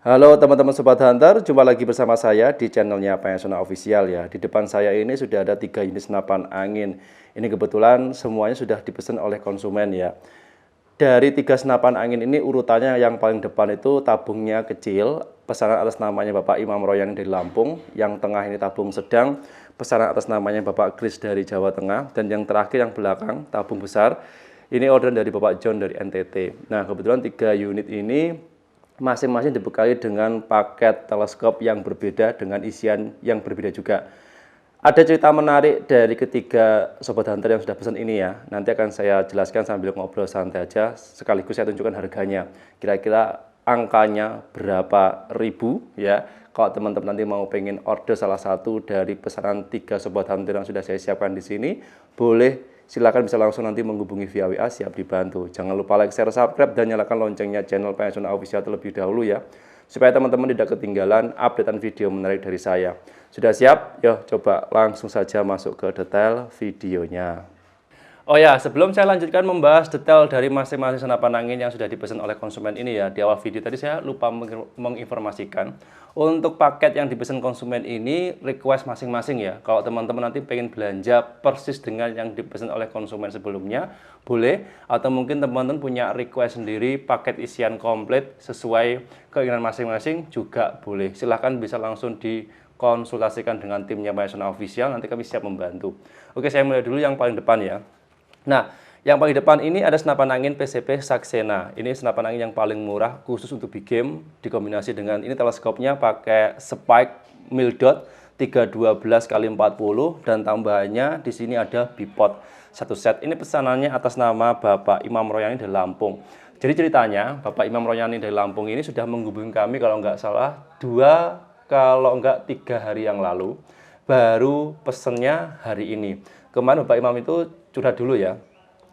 Halo teman-teman Sobat Hunter, jumpa lagi bersama saya di channelnya Pensiona Official ya. Di depan saya ini sudah ada 3 unit senapan angin. Ini kebetulan semuanya sudah dipesan oleh konsumen ya. Dari 3 senapan angin ini urutannya yang paling depan itu tabungnya kecil, pesanan atas namanya Bapak Imam Royani dari Lampung. Yang tengah ini tabung sedang, pesanan atas namanya Bapak Kris dari Jawa Tengah. Dan yang terakhir yang belakang, tabung besar, ini orderan dari Bapak John dari NTT. Nah kebetulan 3 unit ini masing-masing dibekali dengan paket teleskop yang berbeda dengan isian yang berbeda juga. Ada cerita menarik dari ketiga Sobat Hunter yang sudah pesan ini ya. Nanti akan saya jelaskan sambil ngobrol santai aja, sekaligus saya tunjukkan harganya. Kira-kira angkanya berapa ribu ya. Kalau teman-teman nanti mau pengen order salah satu dari pesanan 3 Sobat Hunter yang sudah saya siapkan di sini, boleh silakan bisa langsung nanti menghubungi via WA, siap dibantu. Jangan lupa like, share, subscribe, dan nyalakan loncengnya channel Pensiona Official terlebih dahulu ya. Supaya teman-teman tidak ketinggalan updatean video menarik dari saya. Sudah siap? Yuk coba langsung saja masuk ke detail videonya. Oh ya, sebelum saya lanjutkan membahas detail dari masing-masing senapan angin yang sudah dipesan oleh konsumen ini ya, di awal video tadi saya lupa menginformasikan untuk paket yang dipesan konsumen ini request masing-masing ya. Kalau teman-teman nanti pengen belanja persis dengan yang dipesan oleh konsumen sebelumnya, boleh. Atau mungkin teman-teman punya request sendiri paket isian komplit sesuai keinginan masing-masing juga boleh. Silahkan bisa langsung dikonsultasikan dengan timnya Pensiona Official, nanti kami siap membantu. Oke, saya mulai dulu yang paling depan ya. Nah, yang paling depan ini ada senapan angin PCP Saxena. Ini senapan angin yang paling murah khusus untuk big game, dikombinasi dengan ini teleskopnya pakai spike Mildot 312x40 dan tambahannya di sini ada bipod satu set. Ini pesanannya atas nama Bapak Imam Royani dari Lampung. Jadi ceritanya Bapak Imam Royani dari Lampung ini sudah menghubungi kami kalau nggak salah 3 hari yang lalu, baru pesennya hari ini. Kemarin Bapak Imam itu curhat dulu ya,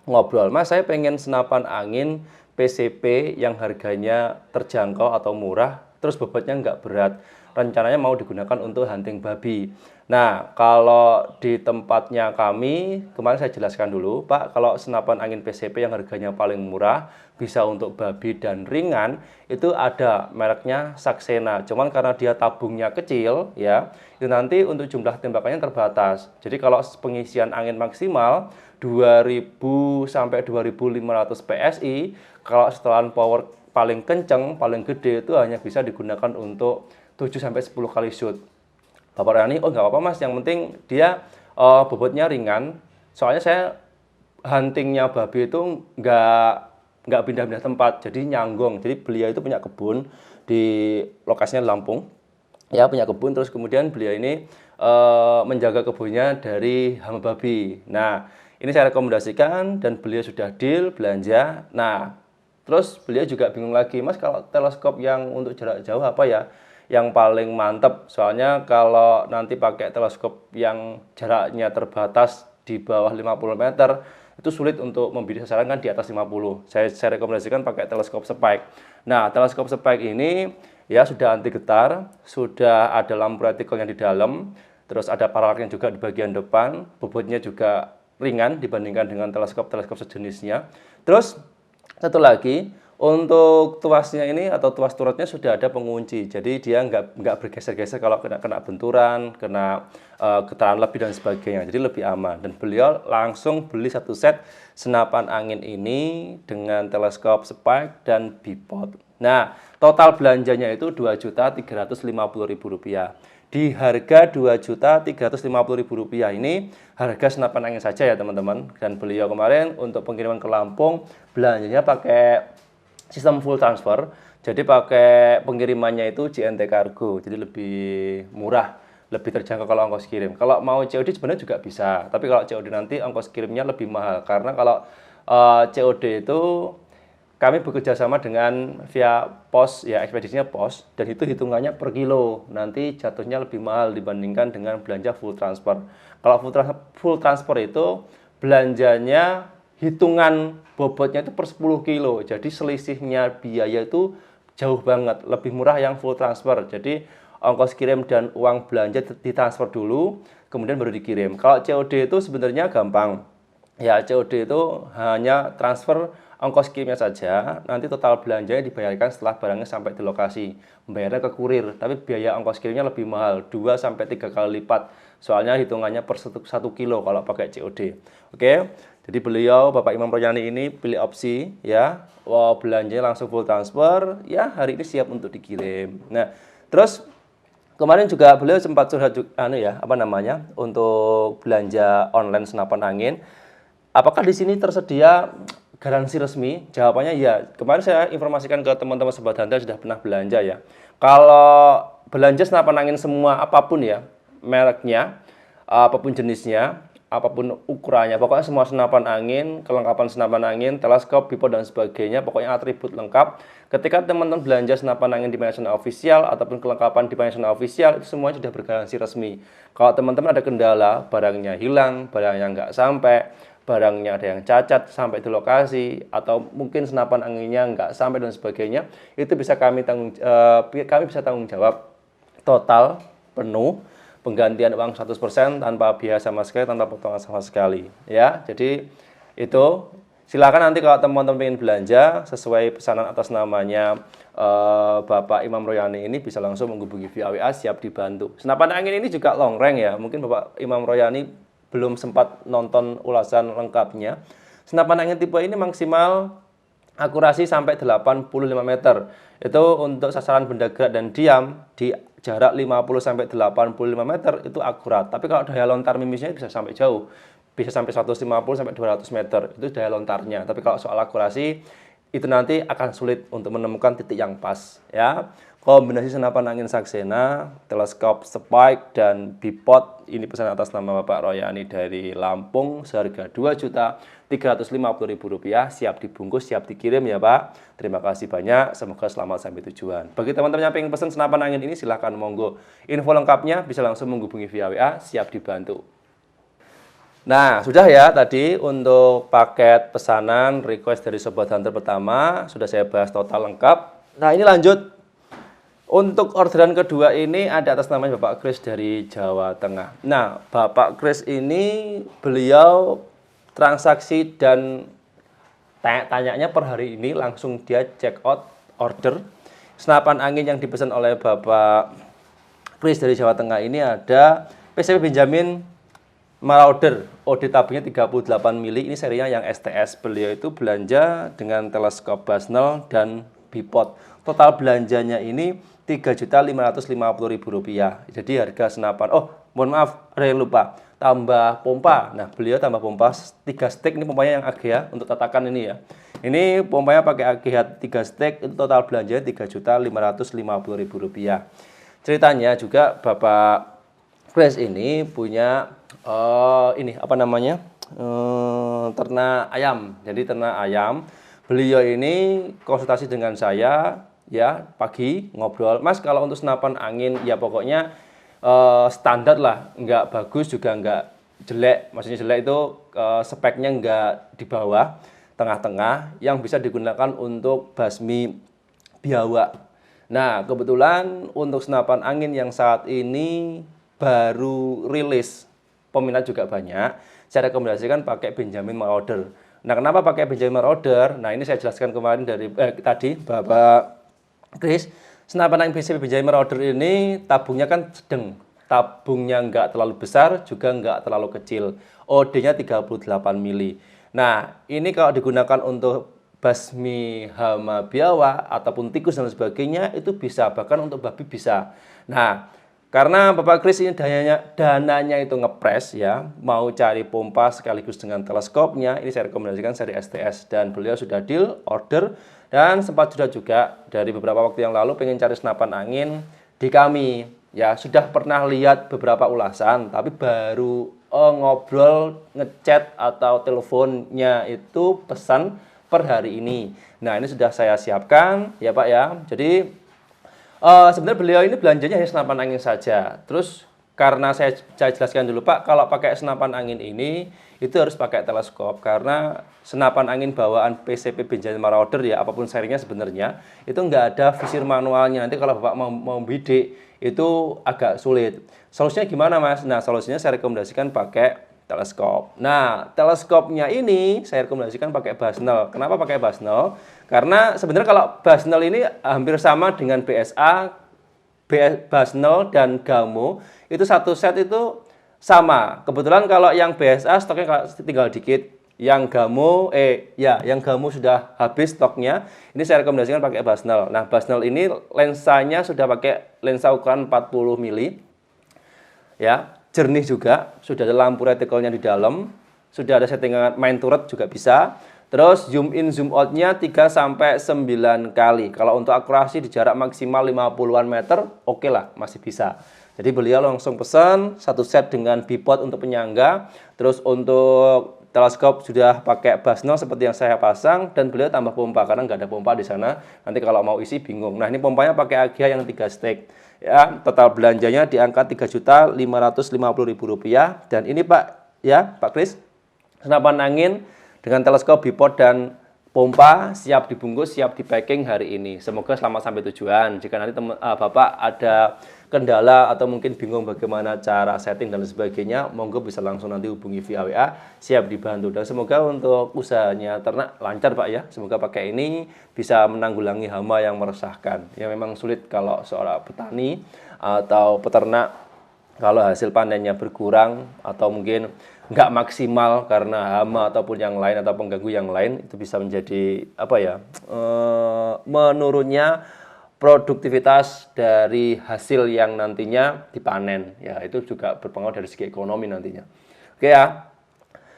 ngobrol, Mas saya pengen senapan angin PCP yang harganya terjangkau atau murah, terus bobotnya nggak berat, rencananya mau digunakan untuk hunting babi. Nah kalau di tempatnya kami, kemarin saya jelaskan dulu Pak, kalau senapan angin PCP yang harganya paling murah, bisa untuk babi dan ringan, itu ada mereknya Saxena. Cuman karena dia tabungnya kecil ya, itu nanti untuk jumlah tembakannya terbatas. Jadi kalau pengisian angin maksimal 2000 sampai 2500 PSI, kalau setelan power paling kenceng, paling gede itu hanya bisa digunakan untuk 7 sampai 10 kali shoot. Bapak Rani, oh nggak apa-apa Mas, yang penting dia bobotnya ringan. Soalnya saya huntingnya babi itu nggak pindah-pindah tempat, jadi nyanggung. Jadi beliau itu punya kebun di lokasinya Lampung, ya punya kebun. Terus kemudian beliau ini menjaga kebunnya dari hama babi. Nah ini saya rekomendasikan dan beliau sudah deal belanja. Nah terus beliau juga bingung lagi, Mas kalau teleskop yang untuk jarak jauh apa ya yang paling mantap? Soalnya kalau nanti pakai teleskop yang jaraknya terbatas di bawah 50 meter, itu sulit untuk membidik sasaran kan di atas 50. Saya rekomendasikan pakai teleskop spike. Nah, teleskop spike ini ya sudah anti getar, sudah ada lampu retikelnya di dalam, terus ada paralaknya juga di bagian depan, bobotnya juga ringan dibandingkan dengan teleskop-teleskop sejenisnya. Terus satu lagi, untuk tuasnya ini atau tuas turretnya sudah ada pengunci, jadi dia nggak bergeser-geser kalau kena benturan, kena getaran lebih dan sebagainya, jadi lebih aman. Dan beliau langsung beli satu set senapan angin ini dengan teleskop spike dan bipod. Nah, total belanjanya itu Rp2.350.000. Di harga Rp2.350.000 ini harga senapan angin saja ya teman-teman. Dan beliau kemarin untuk pengiriman ke Lampung belanjanya pakai sistem full transfer, jadi pakai pengirimannya itu JNT Cargo, jadi lebih murah, lebih terjangkau kalau ongkos kirim. Kalau mau COD sebenarnya juga bisa, tapi kalau COD nanti ongkos kirimnya lebih mahal, karena kalau COD itu kami bekerja sama dengan via pos, ya ekspedisinya pos, dan itu hitungannya per kilo, nanti jatuhnya lebih mahal dibandingkan dengan belanja full transfer. Kalau full transfer itu belanjanya hitungan bobotnya itu per 10 kilo, jadi selisihnya biaya itu jauh banget, lebih murah yang full transfer. Jadi ongkos kirim dan uang belanja ditransfer dulu, kemudian baru dikirim. Kalau COD itu sebenarnya gampang ya, COD itu hanya transfer ongkos kirimnya saja, nanti total belanjanya dibayarkan setelah barangnya sampai di lokasi. Membayarnya ke kurir, tapi biaya ongkos kirimnya lebih mahal, 2-3 kali lipat. Soalnya hitungannya per 1 kilo kalau pakai COD. Oke, jadi beliau, Bapak Imam Royani ini pilih opsi, ya, belanjanya langsung full transfer, ya hari ini siap untuk dikirim. Nah, terus kemarin juga beliau sempat curhat untuk belanja online senapan angin. Apakah di sini tersedia garansi resmi? Jawabannya ya. Kemarin saya informasikan ke teman-teman Sobat Hunter sudah pernah belanja ya. Kalau belanja senapan angin semua apapun ya, mereknya, apapun jenisnya, apapun ukurannya, pokoknya semua senapan angin, kelengkapan senapan angin, teleskop, bipod dan sebagainya, pokoknya atribut lengkap. Ketika teman-teman belanja senapan angin di National Official ataupun kelengkapan di National Official, itu semuanya sudah bergaransi resmi. Kalau teman-teman ada kendala, barangnya hilang, barangnya nggak sampai, barangnya ada yang cacat sampai di lokasi, atau mungkin senapan anginnya nggak sampai dan sebagainya, itu bisa kami bisa tanggung jawab total, penuh, penggantian uang 100% tanpa biaya sama sekali, tanpa potongan sama sekali. Ya, jadi itu silakan nanti kalau teman-teman ingin belanja sesuai pesanan atas namanya Bapak Imam Royani ini bisa langsung menghubungi via WA, siap dibantu. Senapan angin ini juga long range ya. Mungkin Bapak Imam Royani belum sempat nonton ulasan lengkapnya. Senapan angin tipe ini maksimal akurasi sampai 85 meter. Itu untuk sasaran benda gerak dan diam di jarak 50-85 meter itu akurat. Tapi kalau daya lontar mimisnya bisa sampai jauh. Bisa sampai 150-200 meter. Itu daya lontarnya. Tapi kalau soal akurasi itu nanti akan sulit untuk menemukan titik yang pas, ya. Kombinasi senapan angin Saxena, teleskop Spike dan bipod ini pesan atas nama Bapak Royani dari Lampung seharga Rp2.350.000, siap dibungkus, siap dikirim ya Pak. Terima kasih banyak, semoga selamat sampai tujuan. Bagi teman-teman yang ingin pesan senapan angin ini silahkan monggo. Info lengkapnya bisa langsung menghubungi via WA, siap dibantu. Nah, sudah ya tadi untuk paket pesanan request dari Sobat Hunter pertama, sudah saya bahas total lengkap. Nah, ini lanjut. Untuk orderan kedua ini ada atas namanya Bapak Kris dari Jawa Tengah. Nah, Bapak Kris ini beliau transaksi dan tanya-tanyanya per hari ini langsung dia check out order. Senapan angin yang dipesan oleh Bapak Kris dari Jawa Tengah ini ada PCP Benjamin Marauder, OD tabungnya 38 mili, ini serinya yang STS. Beliau itu belanja dengan teleskop Basnel dan bipod. Total belanjanya ini Rp3.550.000. Jadi harga senapan, mohon maaf, saya lupa, tambah pompa. Nah, beliau tambah pompa 3 stick, ini pompanya yang AGH untuk tatakan ini ya. Ini pompanya pakai AGH 3 stick, itu total belanjanya Rp3.550.000. Ceritanya juga Bapak Kris ini punya ternak ayam. Jadi ternak ayam. Beliau ini konsultasi dengan saya ya pagi, ngobrol, Mas kalau untuk senapan angin ya pokoknya standar lah, nggak bagus juga nggak jelek. Maksudnya jelek itu speknya nggak di bawah, tengah-tengah, yang bisa digunakan untuk basmi biawak. Nah, kebetulan untuk senapan angin yang saat ini baru rilis, peminat juga banyak, saya rekomendasikan pakai Benjamin Marauder. Nah, kenapa pakai Benjamin Marauder? Nah, ini saya jelaskan kemarin tadi Bapak Kris. Senapan angin PCP Benjamin Marauder ini tabungnya kan sedang, tabungnya nggak terlalu besar juga nggak terlalu kecil, OD-nya 38 mili. Nah, ini kalau digunakan untuk basmi hama biawak ataupun tikus dan sebagainya itu bisa, bahkan untuk babi bisa. Nah, karena Bapak Kris ini dananya itu ngepres ya, mau cari pompa sekaligus dengan teleskopnya, ini saya rekomendasikan seri STS, dan beliau sudah deal, order, dan sempat juga dari beberapa waktu yang lalu pengen cari senapan angin di kami. Ya, sudah pernah lihat beberapa ulasan, tapi baru ngobrol, ngechat atau teleponnya itu pesan per hari ini. Nah, ini sudah saya siapkan ya Pak ya. Jadi sebenarnya beliau ini belanjanya hanya senapan angin saja. Terus karena saya jelaskan dulu Pak, kalau pakai senapan angin ini itu harus pakai teleskop, karena senapan angin bawaan PCP Benjamin Marauder ya, apapun serinya sebenarnya itu nggak ada visir manualnya. Nanti kalau Bapak mau bidik itu agak sulit. Solusinya gimana Mas? Nah, solusinya saya rekomendasikan pakai teleskop. Nah, teleskopnya ini saya rekomendasikan pakai Basnel. Kenapa pakai Basnel? Karena sebenarnya kalau Basnel ini hampir sama dengan BSA, Basnel dan Gamo itu satu set itu sama. Kebetulan kalau yang BSA stoknya tinggal dikit, yang Gamo sudah habis stoknya. Ini saya rekomendasikan pakai Basnel. Nah, Basnel ini lensanya sudah pakai lensa ukuran 40 mili. Ya, jernih juga, sudah ada lampu retikelnya di dalam, sudah ada settingan main turret juga bisa. Terus zoom in zoom out-nya 3 sampai 9 kali. Kalau untuk akurasi di jarak maksimal 50-an meter, oke lah, masih bisa. Jadi beliau langsung pesan satu set dengan bipod untuk penyangga. Terus untuk teleskop sudah pakai Basnel seperti yang saya pasang, dan beliau tambah pompa karena nggak ada pompa di sana. Nanti kalau mau isi bingung. Nah, ini pompanya pakai Agya yang 3 stick. Ya, total belanjanya di angka Rp3.550.000. Dan ini Pak Kris, senapan angin dengan teleskop bipod dan pompa siap dibungkus, siap di packing hari ini. Semoga selamat sampai tujuan. Jika nanti Bapak ada kendala atau mungkin bingung bagaimana cara setting dan sebagainya, monggo bisa langsung nanti hubungi via WA, siap dibantu. Dan semoga untuk usahanya ternak lancar Pak ya. Semoga pakai ini bisa menanggulangi hama yang meresahkan. Ya memang sulit kalau seorang petani atau peternak kalau hasil panennya berkurang atau mungkin nggak maksimal karena hama ataupun yang lain atau pengganggu yang lain, itu bisa menjadi menurunnya produktivitas dari hasil yang nantinya dipanen. Ya, itu juga berpengaruh dari segi ekonomi nantinya. Oke ya.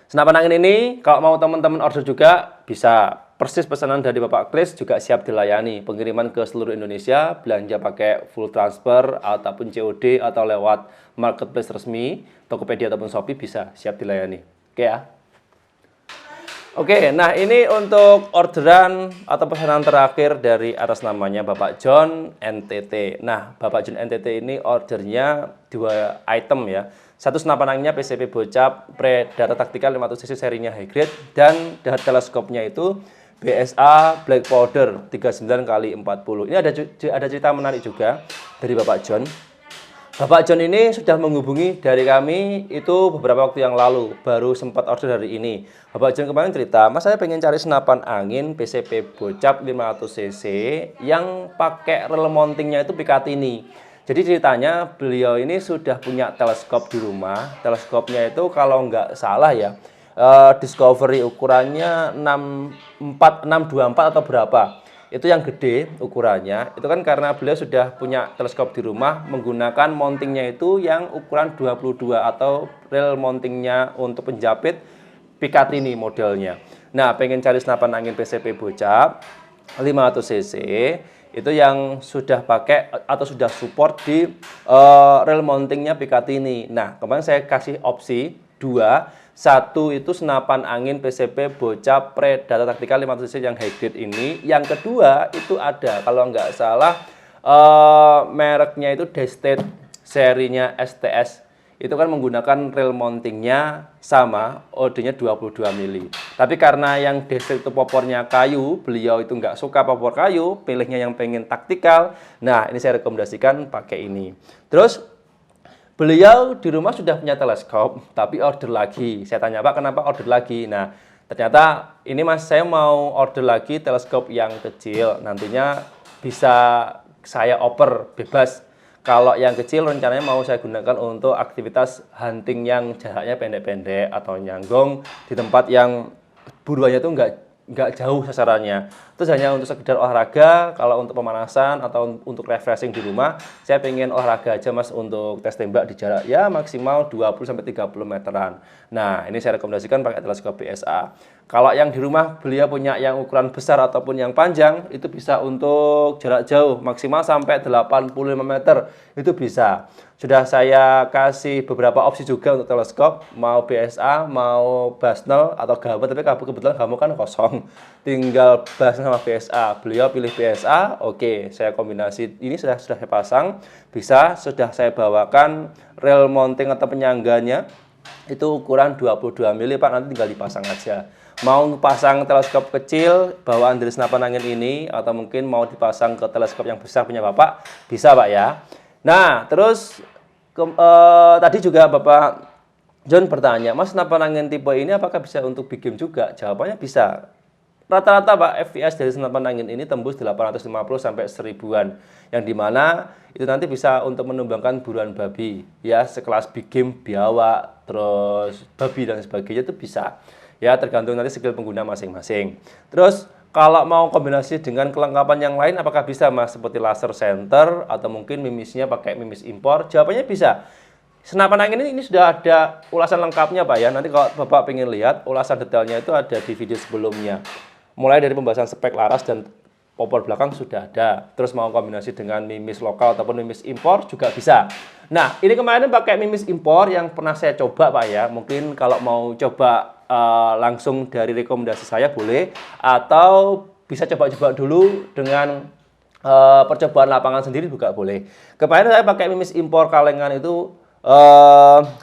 Senapan angin ini kalau mau teman-teman order juga bisa. Persis pesanan dari Bapak Kris juga siap dilayani. Pengiriman ke seluruh Indonesia, belanja pakai full transfer ataupun COD atau lewat marketplace resmi, Tokopedia ataupun Shopee bisa siap dilayani. Oke ya. Oke, nah ini untuk orderan atau pesanan terakhir dari atas namanya Bapak John NTT. Nah, Bapak John NTT ini ordernya 2 item ya. Satu senapan anginnya PCP Bocap Predator Tactical 500 cc serinya high grade, dan teleskopnya itu BSA Black Powder 39x40. Ini ada cerita menarik juga dari Bapak John. Bapak John ini sudah menghubungi dari kami itu beberapa waktu yang lalu, baru sempat order hari ini. Bapak John kemarin cerita, Mas saya pengen cari senapan angin PCP Bocap 500 cc yang pakai rel mountingnya itu Picatinny. Jadi ceritanya beliau ini sudah punya teleskop di rumah. Teleskopnya itu kalau nggak salah ya, Discovery ukurannya 624 atau berapa. Itu yang gede ukurannya. Itu kan karena beliau sudah punya teleskop di rumah menggunakan mountingnya itu yang ukuran 22 atau rel mountingnya untuk penjapit Picatinny modelnya. Nah, pengen cari senapan angin PCP Bocap 500 cc itu yang sudah pakai atau sudah support di rel mountingnya Picatinny. Nah, kemarin saya kasih opsi 2. Satu itu senapan angin PCP Bocap Predator Tactical 500 cc yang high grade ini. Yang kedua itu ada, kalau nggak salah mereknya itu Destet serinya STS. Itu kan menggunakan rel mountingnya sama, OD-nya 22 mili. Tapi karena yang Destet itu popornya kayu, beliau itu nggak suka popor kayu, pilihnya yang pengen taktikal. Nah, ini saya rekomendasikan pakai ini. Terus beliau di rumah sudah punya teleskop, tapi order lagi. Saya tanya, Pak, kenapa order lagi? Nah, ternyata ini Mas, saya mau order lagi teleskop yang kecil. Nantinya bisa saya oper bebas. Kalau yang kecil rencananya mau saya gunakan untuk aktivitas hunting yang jaraknya pendek-pendek atau nyanggong di tempat yang buruannya itu nggak jauh sasarannya. Terus hanya untuk sekedar olahraga, kalau untuk pemanasan atau untuk refreshing di rumah, saya pengen olahraga aja Mas untuk tes tembak di jarak ya maksimal 20-30 meteran. Nah, ini saya rekomendasikan pakai teleskop BSA. Kalau yang di rumah beliau punya yang ukuran besar ataupun yang panjang, itu bisa untuk jarak jauh maksimal sampai 85 meter, itu bisa. Sudah saya kasih beberapa opsi juga untuk teleskop, mau BSA, mau Basnel atau Gamo, tapi kebetulan Gamo kan kosong. Tinggal Basnel sama BSA. Beliau pilih BSA, oke, saya kombinasi. Ini sudah saya pasang, bisa sudah saya bawakan rel mounting atau penyangganya. Itu ukuran 22 mili, Pak, nanti tinggal dipasang aja. Mau pasang teleskop kecil bawaan dari senapan angin ini, atau mungkin mau dipasang ke teleskop yang besar punya Bapak, bisa Pak ya. Nah, terus tadi juga Bapak John bertanya, Mas, senapan angin tipe ini apakah bisa untuk big game juga? Jawabannya bisa. Rata-rata Pak, FPS dari senapan angin ini tembus 850 sampai 1000-an. Yang dimana itu nanti bisa untuk menumbangkan buruan babi. Ya, sekelas big game, biawak, terus babi dan sebagainya itu bisa. Ya, tergantung nanti skill pengguna masing-masing. Terus, kalau mau kombinasi dengan kelengkapan yang lain, apakah bisa Mas? Seperti laser center, atau mungkin mimisnya pakai mimis impor? Jawabannya bisa. Senapan angin ini sudah ada ulasan lengkapnya Pak ya. Nanti kalau Bapak pengen lihat, ulasan detailnya itu ada di video sebelumnya. Mulai dari pembahasan spek laras dan popor belakang sudah ada. Terus mau kombinasi dengan mimis lokal ataupun mimis impor juga bisa. Nah, ini kemarin pakai mimis impor yang pernah saya coba Pak ya. Mungkin kalau mau coba langsung dari rekomendasi saya boleh. Atau bisa coba-coba dulu dengan percobaan lapangan sendiri juga boleh. Kemarin saya pakai mimis impor kalengan itu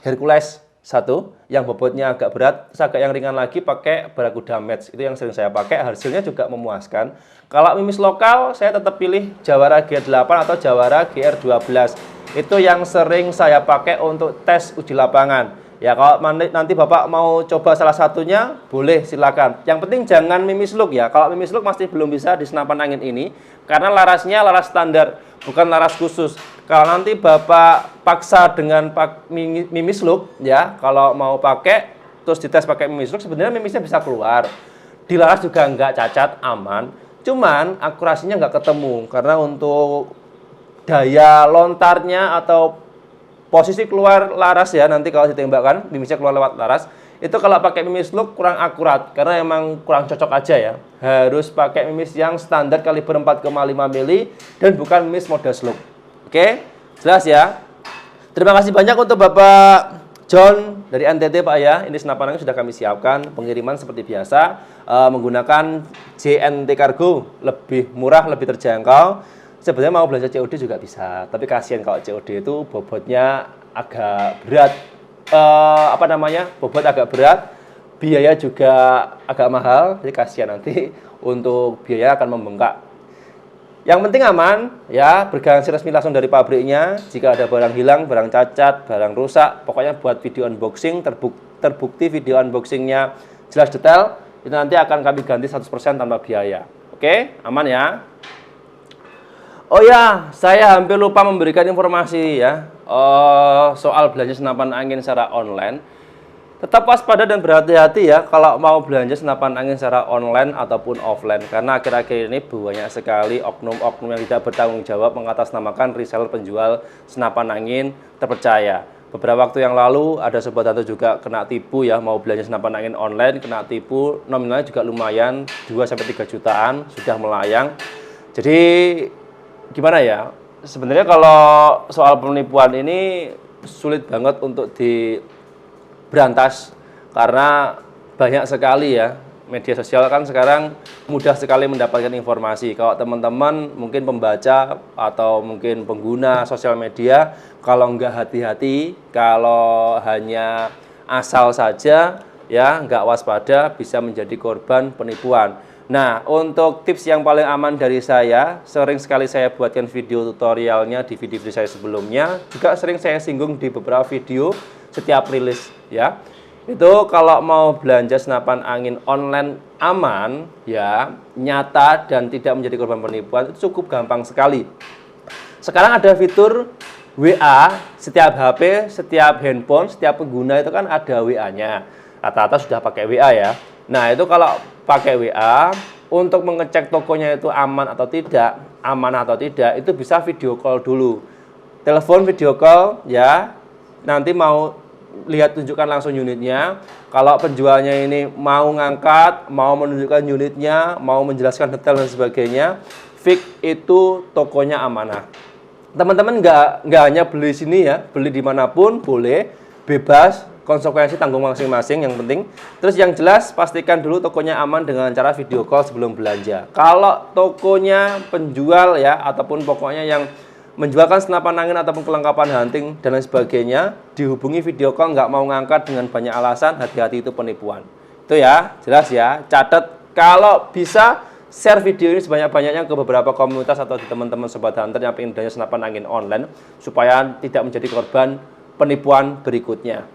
Hercules 1 yang bobotnya agak berat, terus agak yang ringan lagi pakai Barakuda Match. Itu yang sering saya pakai, hasilnya juga memuaskan. Kalau mimis lokal, saya tetap pilih Jawara G8 atau Jawara GR12. Itu yang sering saya pakai untuk tes uji lapangan. Ya, kalau nanti Bapak mau coba salah satunya, boleh silakan. Yang penting jangan mimis look ya. Kalau mimis look masih belum bisa di senapan angin ini, karena larasnya laras standar, bukan laras khusus. Kalau nanti Bapak paksa dengan mimis look, ya, kalau mau pakai, terus dites pakai mimis look, sebenarnya mimisnya bisa keluar. Di laras juga nggak cacat, aman. Cuman akurasinya nggak ketemu, karena untuk daya lontarnya atau posisi keluar laras ya, nanti kalau ditembakkan, mimisnya keluar lewat laras, itu kalau pakai mimis look kurang akurat, karena emang kurang cocok aja ya. Harus pakai mimis yang standar kaliber 4,5 mili dan bukan mimis mode slug. Oke, jelas ya. Terima kasih banyak untuk Bapak John dari NTT Pak ya. Ini senapan angin sudah kami siapkan, pengiriman seperti biasa menggunakan JNT Cargo, lebih murah, lebih terjangkau. Sebenarnya mau belanja COD juga bisa, tapi kasihan kalau COD itu bobotnya agak berat. Bobot agak berat, biaya juga agak mahal, jadi kasihan nanti untuk biaya akan membengkak. Yang penting aman, ya, bergaransi resmi langsung dari pabriknya. Jika ada barang hilang, barang cacat, barang rusak, pokoknya buat video unboxing, terbukti video unboxingnya jelas detail, itu nanti akan kami ganti 100% tanpa biaya. Oke, aman ya. Oh ya, saya hampir lupa memberikan informasi ya soal belanja senapan angin secara online. Tetap waspada dan berhati-hati ya kalau mau belanja senapan angin secara online ataupun offline. Karena akhir-akhir ini banyak sekali oknum-oknum yang tidak bertanggung jawab mengatasnamakan reseller penjual senapan angin terpercaya. Beberapa waktu yang lalu ada sobat Hantu juga kena tipu ya, mau belanja senapan angin online, kena tipu, nominalnya juga lumayan, 2-3 jutaan, sudah melayang. Jadi gimana ya, sebenarnya kalau soal penipuan ini sulit banget untuk diberantas karena banyak sekali ya, media sosial kan sekarang mudah sekali mendapatkan informasi. Kalau teman-teman mungkin pembaca atau mungkin pengguna sosial media, kalau nggak hati-hati, kalau hanya asal saja ya, nggak waspada, bisa menjadi korban penipuan. Nah, untuk tips yang paling aman dari saya, sering sekali saya buatkan video tutorialnya di video-video saya sebelumnya, juga sering saya singgung di beberapa video setiap rilis ya. Itu kalau mau belanja senapan angin online aman ya, nyata dan tidak menjadi korban penipuan, itu cukup gampang sekali. Sekarang ada fitur WA, setiap HP, setiap handphone, setiap pengguna itu kan ada WA-nya. Rata-rata sudah pakai WA ya. Nah, itu kalau pakai WA, untuk mengecek tokonya itu aman atau tidak, itu bisa video call dulu. Telepon video call ya, nanti mau lihat tunjukkan langsung unitnya. Kalau penjualnya ini mau ngangkat, mau menunjukkan unitnya, mau menjelaskan detail dan sebagainya, fix itu tokonya amanah. Teman-teman nggak hanya beli sini ya, beli dimanapun boleh, bebas, konsekuensi tanggung masing-masing yang penting. Terus yang jelas pastikan dulu tokonya aman dengan cara video call sebelum belanja. Kalau tokonya penjual ya, ataupun pokoknya yang menjualkan senapan angin ataupun kelengkapan hunting dan lain sebagainya, dihubungi video call nggak mau ngangkat dengan banyak alasan, hati-hati itu penipuan. Itu ya, jelas ya. Catat kalau bisa share video ini sebanyak-banyaknya ke beberapa komunitas atau di teman-teman sobat hunter yang ingin belanja senapan angin online supaya tidak menjadi korban penipuan berikutnya.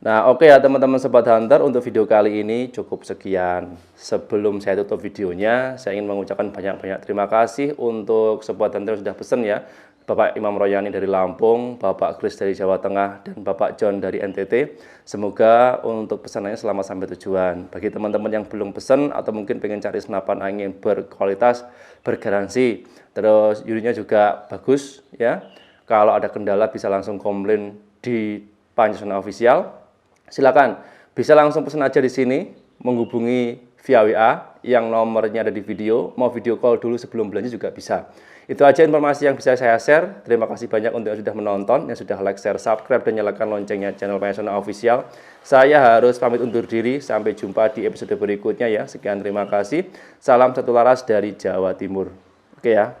Nah, oke ya teman-teman Sobat Hunter, untuk video kali ini cukup sekian. Sebelum saya tutup videonya, saya ingin mengucapkan banyak-banyak terima kasih untuk Sobat Hunter yang sudah pesan ya. Bapak Imam Royani dari Lampung, Bapak Chris dari Jawa Tengah, dan Bapak John dari NTT. Semoga untuk pesanannya selamat sampai tujuan. Bagi teman-teman yang belum pesan atau mungkin pengen cari senapan angin berkualitas, bergaransi, terus unitnya juga bagus ya. Kalau ada kendala bisa langsung komplain di Panjasona Official. Silakan, bisa langsung pesan aja di sini, menghubungi via WA yang nomornya ada di video. Mau video call dulu sebelum belanja juga bisa. Itu aja informasi yang bisa saya share. Terima kasih banyak untuk yang sudah menonton, yang sudah like, share, subscribe, dan nyalakan loncengnya channel Panjasona Official. Saya harus pamit undur diri. Sampai jumpa di episode berikutnya ya. Sekian, terima kasih. Salam satu laras dari Jawa Timur. Oke ya.